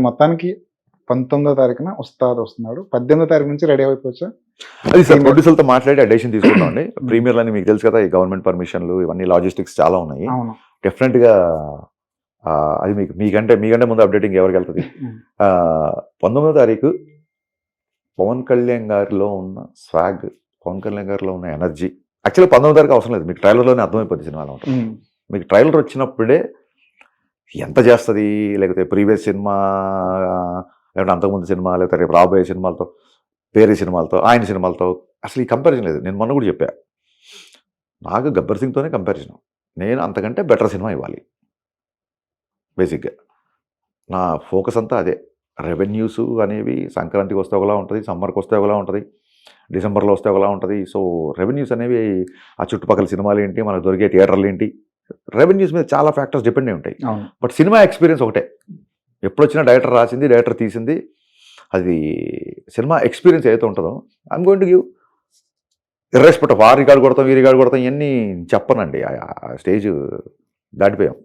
మొత్తానికి 19వ తారీఖున ఉస్తాద్ వస్తున్నాడు. 18వ తారీఖు నుంచి రెడీ అయిపోవచ్చా? అది సార్ ప్రొడ్యూసర్తో మాట్లాడి అడేషన్ తీసుకుంటామండి. ప్రీమియర్లు అని మీకు తెలుసు కదా, ఈ గవర్నమెంట్ పర్మిషన్లు ఇవన్నీ లాజిస్టిక్స్ చాలా ఉన్నాయి. అవును. డెఫినెట్గా అది మీకంటే ముందు అప్డేటింగ్ ఎవరికి వెళ్తుంది. 19వ తారీఖు పవన్ కళ్యాణ్ గారిలో ఉన్న స్వాగ్, పవన్ కళ్యాణ్ గారిలో ఉన్న ఎనర్జీ యాక్చువల్గా 19వ తారీఖు అవసరం లేదు, మీకు ట్రైలర్లోనే అర్థమైపోతుంది సినిమాలో ఉంటుంది. మీకు ట్రైలర్ వచ్చినప్పుడే ఎంత చేస్తుంది, లేకపోతే ప్రీవియస్ సినిమా, లేకపోతే అంతకుముందు సినిమా, లేకపోతే రేపు రాబోయే సినిమాలతో, వేరే సినిమాలతో, ఆయన సినిమాలతో అసలు ఈ కంపారిజన్ లేదు. నేను మొన్న కూడా చెప్పా, నాకు గబ్బర్ సింగ్తోనే కంపారిజన్. నేను అంతకంటే బెటర్ సినిమా ఇవ్వాలి. బేసిక్గా నా ఫోకస్ అంతా అదే. రెవెన్యూస్ అనేవి సంక్రాంతికి వస్తే ఒకలా ఉంటుంది, సమ్మర్కి వస్తే ఒకలా ఉంటుంది, డిసెంబర్లో వస్తే ఒకలా ఉంటుంది. సో రెవెన్యూస్ అనేవి ఆ చుట్టుపక్కల సినిమాలు ఏంటి, మనకు దొరికే థియేటర్లు ఏంటి, రెవెన్యూస్ మీద చాలా ఫ్యాక్టర్స్ డిపెండ్ అయి ఉంటాయి. బట్ సినిమా ఎక్స్పీరియన్స్ ఒకటే. ఎప్పుడు వచ్చినా డైరెక్టర్ రాసింది, డైరెక్టర్ తీసింది, అది సినిమా ఎక్స్పీరియన్స్ ఏదైతే ఉంటుందో I'm going to give irrespective of ఆ రికార్డు కొడతాం, ఈ రికార్డు కొడతాం, ఇవన్నీ చెప్పనండి. ఆ స్టేజ్ దాటిపోయాం.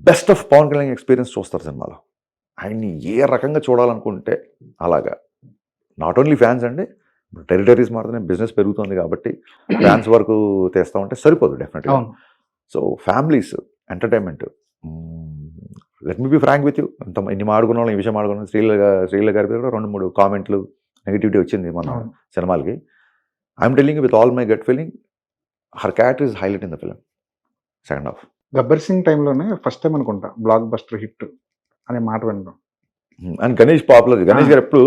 Best of Pawan Kalyan experience చూస్తారు సినిమాలో. ఆయన్ని ఏ రకంగా చూడాలనుకుంటే అలాగా. నాట్ ఓన్లీ ఫ్యాన్స్ అండి, టెరిటరీస్ మాత్రమే బిజినెస్ పెరుగుతుంది కాబట్టి ఫ్యాన్స్ వరకు తెస్తా ఉంటే సరిపోదు డెఫినెట్గా. So families, entertainment. Let me be frank with you, ఇన్ని మాడుకున్న వాళ్ళం, ఈ విషయం మాడుకున్నాం. శ్రీల గారి మీద కూడా 2-3 కామెంట్లు నెగిటివిటీ వచ్చింది మన సినిమాలకి. I'm telling with all my gut feeling, her character is highlight in the film. Second half Gabbar Singh టైంలోనే ఫస్ట్ టైం అనుకుంటా బ్లాక్ బస్టర్ హిట్ అనే మాట వినడం. And Ganesh popular. గణేష్ గారు ఎప్పుడు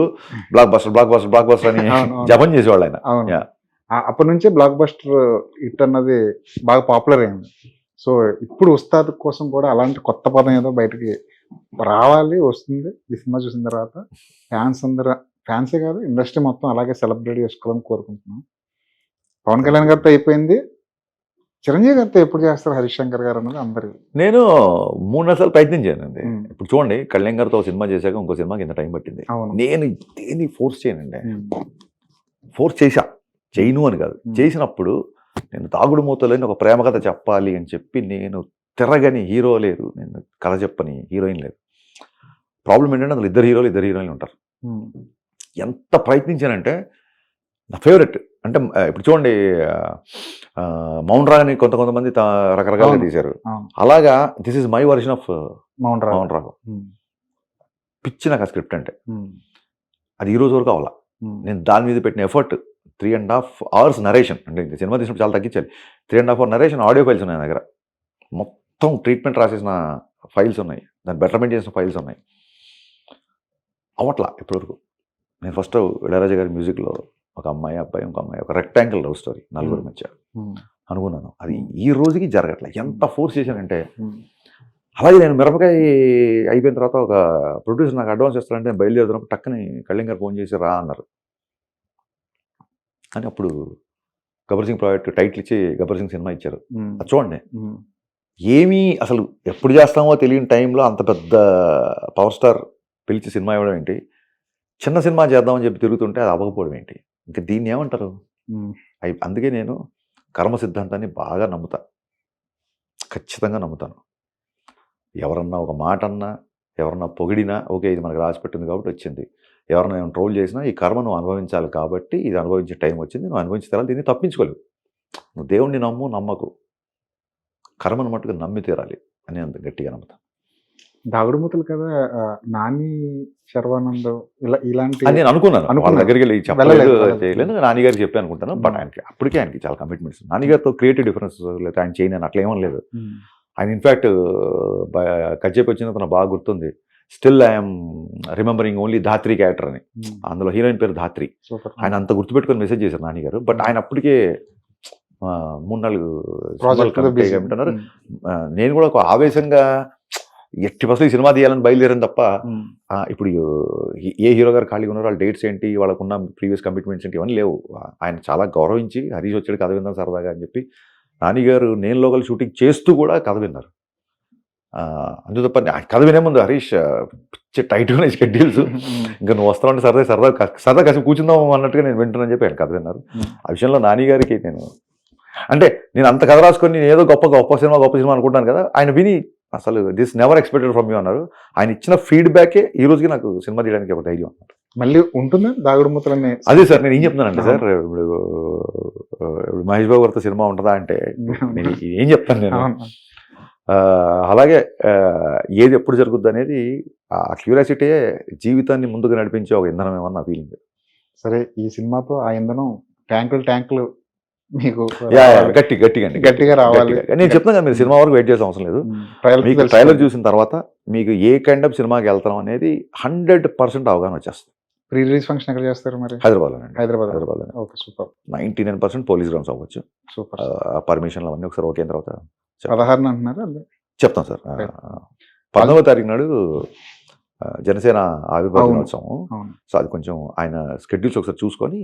బ్లాక్ బస్టర్ అని జపం చేసేవాళ్ళు ఆయన. అప్పటి నుంచే బ్లాక్ బస్టర్ హిట్ అన్నది బాగా పాపులర్ అయింది. సో ఇప్పుడు ఉస్తాద్ కోసం కూడా అలాంటి కొత్త పదం ఏదో బయటకి రావాలి, వస్తుంది. ఈ సినిమా చూసిన తర్వాత ఫ్యాన్సే కాదు, ఇండస్ట్రీ మొత్తం అలాగే సెలబ్రేట్ చేసుకోవాలని కోరుకుంటున్నాం. పవన్ కళ్యాణ్ గారితో అయిపోయింది, చిరంజీవి గారితో ఎప్పుడు చేస్తారు హరీష్ శంకర్ గారు అన్నది అందరికి. నేను 3 సార్లు ప్రయత్నించానండి. ఇప్పుడు చూడండి, కళ్యాణ్ గారితో ఒక సినిమా చేశాక ఇంకో సినిమాకి ఇంత టైం పట్టింది. నేను దేన్ని ఫోర్స్ చేయనండి. ఫోర్స్ చేయను అని కాదు, చేసినప్పుడు నేను తాగుడు మూతలేని ఒక ప్రేమ కథ చెప్పాలి అని చెప్పి, నేను తిరగని హీరో లేరు, నేను కథ చెప్పని హీరోయిన్ లేదు. ప్రాబ్లం ఏంటంటే అందులో ఇద్దరు హీరోయిన్లు ఉంటారు. ఎంత ప్రయత్నించానంటే నా ఫేవరెట్ అంటే ఇప్పుడు చూడండి, మౌన్ రాగని కొంతమంది రకరకాలుగా తీశారు. అలాగా this is my version of Maun Raghav. పిచ్చి నాకు ఆ స్క్రిప్ట్ అంటే. అది ఈ రోజు వరకు అవ్వాల. నేను దాని మీద పెట్టిన ఎఫర్ట్ 3.5 hours నరేషన్. అంటే సినిమా తీసినప్పుడు చాలా తగ్గించాలి. 3.5 hour నరేషన్, ఆడియో ఫైల్స్ ఉన్నాయి నా దగ్గర. మొత్తం ట్రీట్మెంట్ రాసేసిన ఫైల్స్ ఉన్నాయి, దాన్ని బెటర్మెంట్ చేసిన ఫైల్స్ ఉన్నాయి. అవట్లా ఇప్పటివరకు. నేను ఫస్ట్ ఇళయరాజా గారి మ్యూజిక్లో ఒక అమ్మాయి, అబ్బాయి, ఒక అమ్మాయి, ఒక రెక్టాంగిల్ లవ్ స్టోరీ 4 మధ్య అనుకున్నాను. అది ఈ రోజుకి జరగట్లే. ఎంత ఫోర్స్ చేశానంటే, అలాగే నేను మిరపకాయ అయిపోయిన తర్వాత ఒక ప్రొడ్యూసర్ నాకు అడ్వాన్స్ ఇస్తానంటే నేను బయలుదేరుతున్నప్పుడు టక్కని కళ్యాణ్ గారు ఫోన్ చేసి రా అన్నారు. అని అప్పుడు గబ్బర్ సింగ్ ప్రాజెక్ట్ టైటిల్ ఇచ్చి గబ్బర్ సింగ్ సినిమా ఇచ్చారు. అది చూడండి, ఏమీ అసలు ఎప్పుడు చేస్తామో తెలియని టైంలో అంత పెద్ద పవర్ స్టార్ పిలిచి సినిమా ఇవ్వడం ఏంటి, చిన్న సినిమా చేద్దామని చెప్పి తిరుగుతుంటే అది అవ్వకపోవడం ఏంటి, ఇంకా దీన్ని ఏమంటారు. అందుకే నేను కర్మ సిద్ధాంతాన్ని బాగా నమ్ముతా, ఖచ్చితంగా నమ్ముతాను. ఎవరన్నా ఒక మాట అన్నా, ఎవరన్నా పొగిడినా, ఓకే ఇది మనకు రాసి పెట్టింది కాబట్టి వచ్చింది. ఎవరన్నా నేను ట్రోల్ చేసినా, ఈ కర్మ నువ్వు అనుభవించాలి కాబట్టి ఇది అనుభవించే టైం వచ్చింది, నువ్వు అనుభవించిన తర్వాత దీన్ని తప్పించుకోలేవు. నువ్వు దేవుణ్ణి నమ్మకు, కర్మను మట్టుకు నమ్మి తీరాలి అని అంత గట్టిగా నమ్ముతాను. దాగుడు మూతలు కదా, నాని, శర్వానంద్ ఇలాంటి అని నేను అనుకున్నాను. వాళ్ళ దగ్గరికి వెళ్ళి చెప్పలేదు, చేయలేదు. నాన్నగారికి చెప్పి అనుకుంటాను. బట్ ఆయనకి చాలా కమిట్మెంట్స్. నాన్నగారితో క్రియేటివ్ డిఫరెన్స్ లేదా ఆయన చేయను అట్లా ఏమని లేదు. ఆయన ఇన్ఫ్యాక్ట్ కజ్జేపు వచ్చిన తన బాగా గుర్తుంది. Still I'm remembering only Dhatri character అని. అందులో హీరోయిన్ పేరు ధాత్రి. ఆయన అంత గుర్తుపెట్టుకొని మెసేజ్ చేశారు నాన్నగారు. బట్ ఆయన అప్పటికే 3-4 ఏమిటన్నారు. నేను కూడా ఒక ఆవేశంగా ఎట్టి బస్సులు ఈ సినిమా తీయాలని బయలుదేరాను తప్ప, ఇప్పుడు ఏ హీరో గారు ఖాళీగా ఉన్నారో వాళ్ళ డేట్స్ ఏంటి, వాళ్ళకున్న ప్రీవియస్ కమిట్మెంట్స్ ఏంటి, ఇవన్నీ లేవు. ఆయన చాలా గౌరవించి హరీష్ వచ్చాడు కథ విందాం సరదాగా అని చెప్పి నాన్నగారు నేను లోకల్ షూటింగ్ చేస్తూ కూడా కథ విన్నారు. అందు తప్ప కథ వినే ముందు హరీష్ పిచ్చి టైట్గా ఉన్నాయి షెడ్యూల్స్, ఇంకా నువ్వు వస్తావంటే సరదా కాసి కూర్చుందాం అన్నట్టుగా నేను వింటున్నాను చెప్పి ఆయన కథ విన్నారు. ఆ విషయంలో నాన్నగారికి నేను అంత కథ రాసుకొని నేను ఏదో గొప్ప సినిమా అనుకుంటాను కదా, ఆయన విని అసలు this never expected from you అన్నారు. ఆయన ఇచ్చిన ఫీడ్బ్యాకే ఈ రోజుకి నాకు సినిమా తీయడానికి ఒక ధైర్యం అన్నమాట. మళ్ళీ ఉంటుందా దాగుడు మూతలనే? అదే సార్ నేను ఏం చెప్తున్నానంటే సార్, ఇప్పుడు మహేష్ బాబు గారితో సినిమా ఉంటుందా అంటే నేను ఏం చెప్తాను నేను. అలాగే ఏది ఎప్పుడు జరుగుద్ది అనేది ఆ క్యూరియాసిటీయే జీవితాన్ని ముందుకు నడిపించే ఒక ఇంధనం ఏమన్నా నా ఫీలింగ్. సరే, ఈ సినిమాతో ఆ ఇంధనం ట్యాంకులు మీకు గట్టిగా రావాలి. నేను చెప్తాను కదా, మీరు సినిమా వరకు వెయిట్ చేసే అవసరం లేదు. మీకు ట్రైలర్ చూసిన తర్వాత మీకు ఏ కైండ్ ఆఫ్ సినిమాకి వెళ్తాం అనేది 100% అవగాహన వచ్చేస్తుంది. ప్రీ రిలీజ్ ఫంక్షన్ ఎక్కడ చేస్తారు మరి? Hyderabad. Okay, super. 99% police grounds అవ్వచ్చు. సూపర్. పర్మిషన్లు అవన్నీ ఒకసారి ఓకే అయిన తర్వాత 16 అంటున్నారా? చెప్తాం సార్. 19వ తారీఖు నాడు జనసేన ఆవిర్భావ దినోత్సవం. సో అది కొంచెం ఆయన స్కెడ్యూల్స్ ఒకసారి చూసుకొని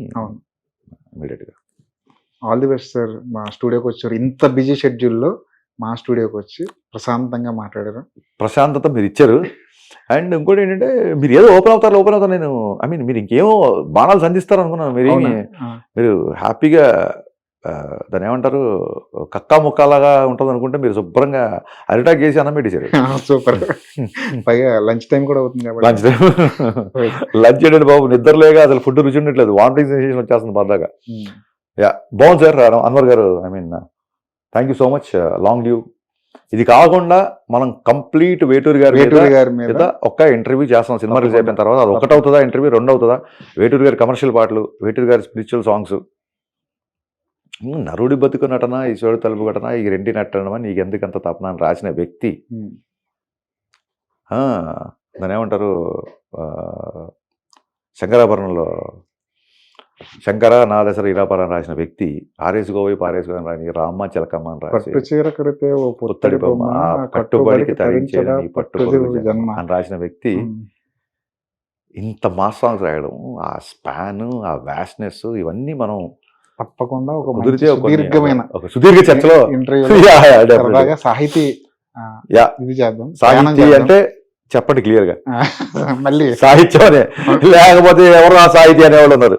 ఇమీడియట్గా. All the best sir. మా స్టూడియోకి వచ్చారు, ఇంత బిజీ షెడ్యూల్లో మా స్టూడియోకి వచ్చి ప్రశాంతంగా మాట్లాడారు. ప్రశాంతత మీరు ఇచ్చారు. అండ్ ఇంకోటి ఏంటంటే మీరు ఏదో ఓపెన్ అవుతారు నేను మీరు ఇంకేమో బాణాలు సంధిస్తారు అనుకున్నాను. మీరు హ్యాపీగా దాని ఏమంటారు కక్కా ముక్కాలాగా ఉంటుంది అనుకుంటే మీరు శుభ్రంగా అరిటాక్ చేసి అన్నం పెట్టేశారు. సూపర్. పైగా లంచ్ టైం కూడా అవుతుంది. లంచ్ ఏంటంటే బాబు నిద్రలేగా అసలు ఫుడ్ రుచి ఉండట్లేదు, వామిటింగ్ సెన్సేషన్ వచ్చేస్తుంది బాగా. బాగుంది సార్ అన్వర్ గారు. Thank you so much. Long leave. ఇది కాకుండా మనం కంప్లీట్ వేటూరి గారి మీద ఒక్క ఇంటర్వ్యూ చేస్తాం సినిమా రిలీజ్ అయిపోయిన తర్వాత. అది ఒకటి అవుతుందా ఇంటర్వ్యూ, 2 అవుతుందా? వేటూరి గారి కమర్షియల్ పాటలు, వేటూరి గారి స్పిరిచువల్ సాంగ్స్, నరుడి బతుకు నటన, ఈశ్వరుడు తలుపు ఘటన, ఈ రెండి నటన నీకు ఎందుకంత తపన అని రాసిన వ్యక్తి. దాని ఏమంటారు శంకరాభరణంలో శంకర నా దశర ఇరాపర రాసిన వ్యక్తి, ఆరేసుకోబోయి పారేసుకోని రాని రామ్మ చిలకమ్మ అని రాసి పుత్తడి బొమ్మ కట్టుబడికి తరించేది నీ పట్టు అని రాసిన వ్యక్తి ఇంత మాస్ సాంగ్స్ రాయడం, ఆ స్పాన్, ఆ వ్యాస్నెస్, ఇవన్నీ మనం తప్పకుండా ఒక సుదీర్ఘ చర్చలో సాహితీ అంటే చెప్పండి క్లియర్ గా. మళ్ళీ సాహిత్యం అనే, లేకపోతే ఎవరు ఆ సాహితీ అనేవాళ్ళు ఉన్నారు.